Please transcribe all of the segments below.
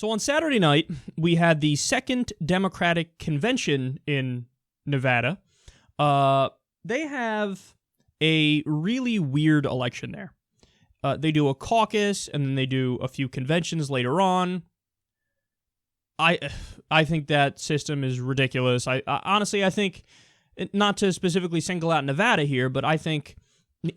So on Saturday night, we had the second Democratic convention in Nevada. They have a really weird election there. They do a caucus, and then they do a few conventions later on. I think that system is ridiculous. Honestly, I think, not to specifically single out Nevada here, but I think,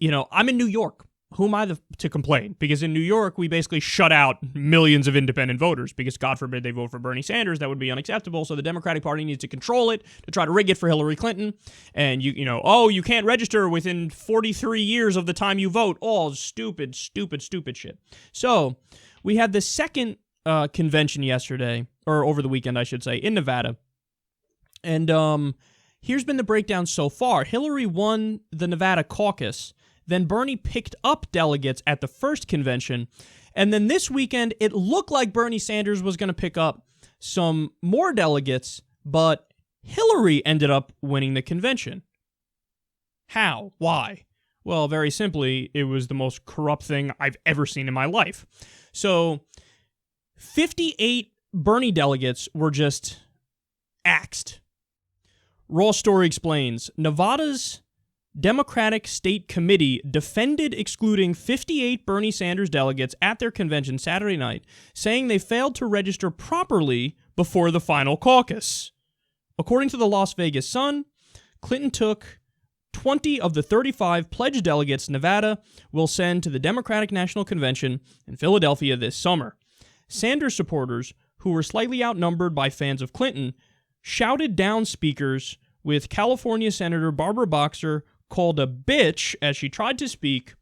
I'm in New York. Who am I to complain? Because in New York, we basically shut out millions of independent voters because, God forbid, they vote for Bernie Sanders. That would be unacceptable. So the Democratic Party needs to control it to try to rig it for Hillary Clinton. And, you can't register within 43 years of the time you vote. All stupid shit. So we had the second convention yesterday, or over the weekend, I should say, in Nevada. And here's been the breakdown so far. Hillary won the Nevada caucus. Then Bernie picked up delegates at the first convention. And then this weekend, it looked like Bernie Sanders was going to pick up some more delegates, but Hillary ended up winning the convention. How? Why? Well, very simply, it was the most corrupt thing I've ever seen in my life. So 58 Bernie delegates were just axed. Raw Story explains, Nevada's Democratic State Committee defended excluding 58 Bernie Sanders delegates at their convention Saturday night, saying they failed to register properly before the final caucus. According to the Las Vegas Sun, Clinton took 20 of the 35 pledged delegates Nevada will send to the Democratic National Convention in Philadelphia this summer. Sanders supporters, who were slightly outnumbered by fans of Clinton, shouted down speakers, with California Senator Barbara Boxer called a bitch as she tried to speak.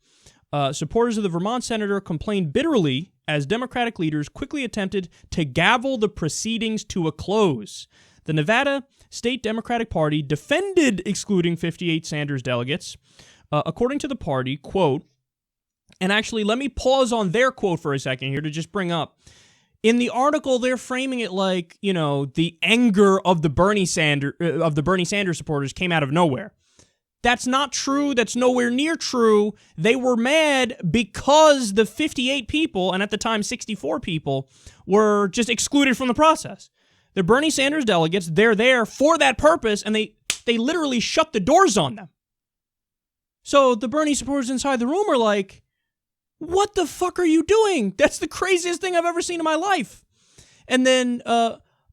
Supporters of the Vermont senator complained bitterly as Democratic leaders quickly attempted to gavel the proceedings to a close. The Nevada State Democratic Party defended excluding 58 Sanders delegates. According to the party, quote, and actually let me pause on their quote for a second here to just bring up, in the article, they're framing it like, the anger of the Bernie Sanders supporters came out of nowhere. That's not true. That's nowhere near true. They were mad because the 58 people, and at the time 64 people, were just excluded from the process. The Bernie Sanders delegates, they're there for that purpose, and they literally shut the doors on them. So the Bernie supporters inside the room are like, what the fuck are you doing? That's the craziest thing I've ever seen in my life. And then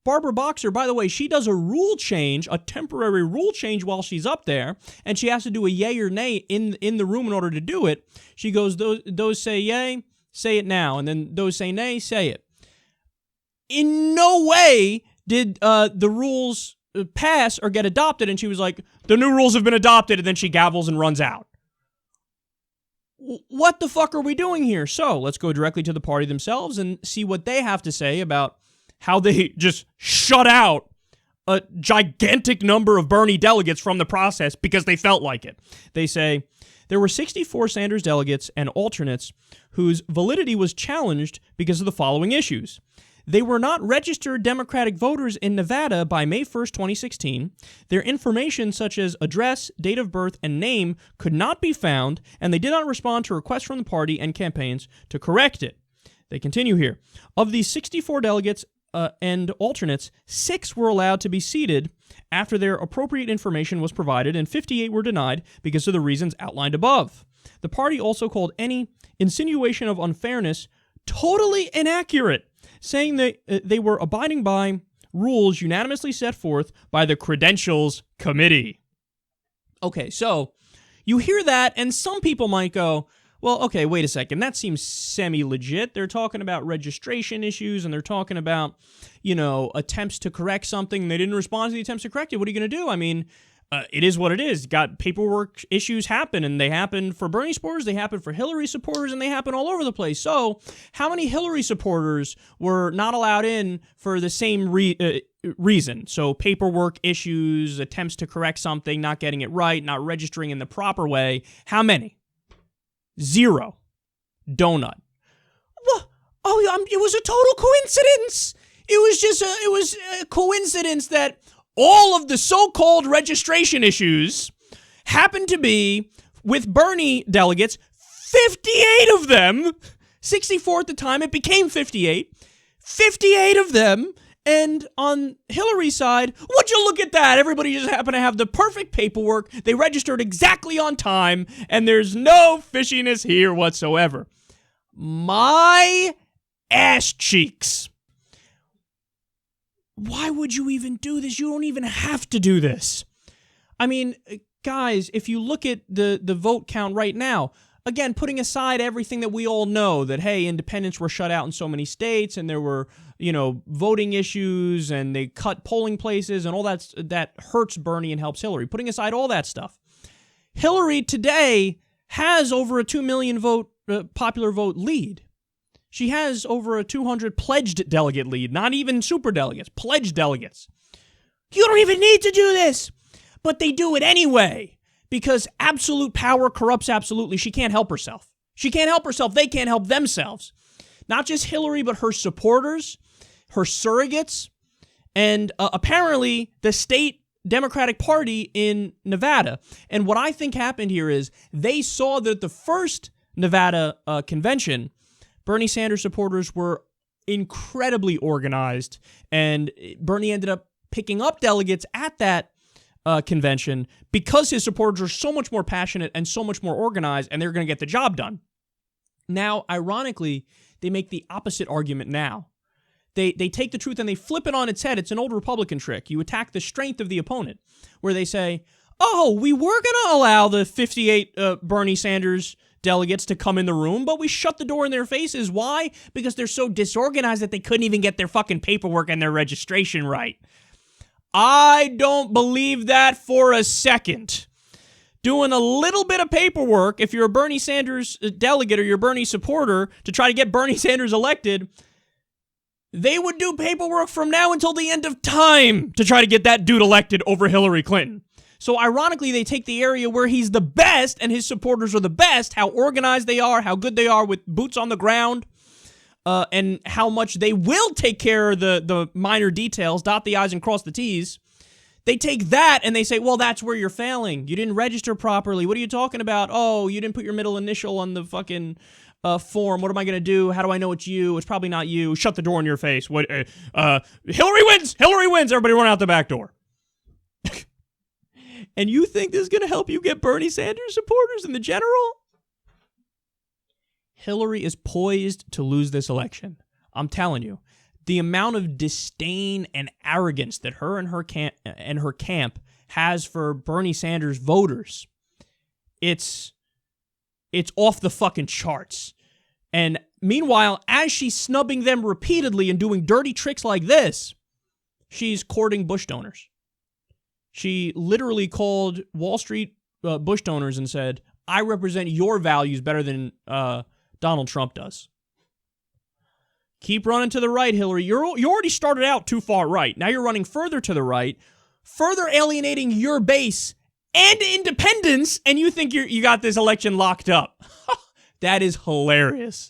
Barbara Boxer, by the way, she does a rule change, a temporary rule change while she's up there, and she has to do a yay or nay in the room in order to do it. She goes, those say yay, say it now, and then those say nay, say it. In no way did the rules pass or get adopted, and she was like, the new rules have been adopted, and then she gavels and runs out. What the fuck are we doing here? So let's go directly to the party themselves and see what they have to say about how they just shut out a gigantic number of Bernie delegates from the process because they felt like it. They say, there were 64 Sanders delegates and alternates whose validity was challenged because of the following issues. They were not registered Democratic voters in Nevada by May 1st, 2016. Their information, such as address, date of birth, and name, could not be found, and they did not respond to requests from the party and campaigns to correct it. They continue here. Of these 64 delegates and alternates, 6 were allowed to be seated after their appropriate information was provided, and 58 were denied because of the reasons outlined above. The party also called any insinuation of unfairness totally inaccurate, saying that they were abiding by rules unanimously set forth by the Credentials Committee. Okay, so you hear that, and some people might go, well, okay, wait a second, that seems semi-legit. They're talking about registration issues, and they're talking about, attempts to correct something, and they didn't respond to the attempts to correct it. What are you going to do? I mean, it is what it is. Got paperwork issues happen, and they happen for Bernie supporters, they happen for Hillary supporters, and they happen all over the place. So how many Hillary supporters were not allowed in for the same reason? So paperwork issues, attempts to correct something, not getting it right, not registering in the proper way. How many? 0. Donut. What? Oh, it was a total coincidence. It was a coincidence that all of the so-called registration issues happened to be with Bernie delegates, 58 of them, 64 at the time, it became 58. 58 of them. And on Hillary's side, would you look at that? Everybody just happened to have the perfect paperwork. They registered exactly on time, and there's no fishiness here whatsoever. My ass cheeks. Why would you even do this? You don't even have to do this. I mean, guys, if you look at the vote count right now, again, putting aside everything that we all know, that, hey, independents were shut out in so many states, and there were, voting issues, and they cut polling places, and all that hurts Bernie and helps Hillary. Putting aside all that stuff, Hillary today has over a 2 million vote popular vote lead. She has over a 200 pledged delegate lead, not even super delegates, pledged delegates. You don't even need to do this, but they do it anyway. Because absolute power corrupts absolutely. She can't help herself. She can't help herself. They can't help themselves. Not just Hillary, but her supporters, her surrogates, and apparently the state Democratic Party in Nevada. And what I think happened here is they saw that the first Nevada convention, Bernie Sanders supporters were incredibly organized, and Bernie ended up picking up delegates at that convention because his supporters are so much more passionate and so much more organized, and they're going to get the job done. Now, ironically, they make the opposite argument now. They take the truth and they flip it on its head. It's an old Republican trick. You attack the strength of the opponent, where they say, oh, we were going to allow the 58 Bernie Sanders delegates to come in the room, but we shut the door in their faces. Why? Because they're so disorganized that they couldn't even get their fucking paperwork and their registration right. I don't believe that for a second. Doing a little bit of paperwork, if you're a Bernie Sanders delegate or you're a Bernie supporter, to try to get Bernie Sanders elected, they would do paperwork from now until the end of time to try to get that dude elected over Hillary Clinton. So ironically, they take the area where he's the best and his supporters are the best, how organized they are, how good they are with boots on the ground, and how much they will take care of the minor details, dot the I's and cross the T's. They take that and they say, well, that's where you're failing. You didn't register properly. What are you talking about? Oh, you didn't put your middle initial on the fucking form. What am I going to do? How do I know it's you? It's probably not you. Shut the door in your face. What? Hillary wins! Hillary wins! Everybody run out the back door. And you think this is going to help you get Bernie Sanders supporters in the general? Hillary is poised to lose this election. I'm telling you. The amount of disdain and arrogance that her and her camp has for Bernie Sanders voters, it's off the fucking charts. And meanwhile, as she's snubbing them repeatedly and doing dirty tricks like this, she's courting Bush donors. She literally called Wall Street Bush donors and said, I represent your values better than Donald Trump does. Keep running to the right, Hillary. You already started out too far right. Now you're running further to the right, further alienating your base and independents, and you think you got this election locked up. That is hilarious.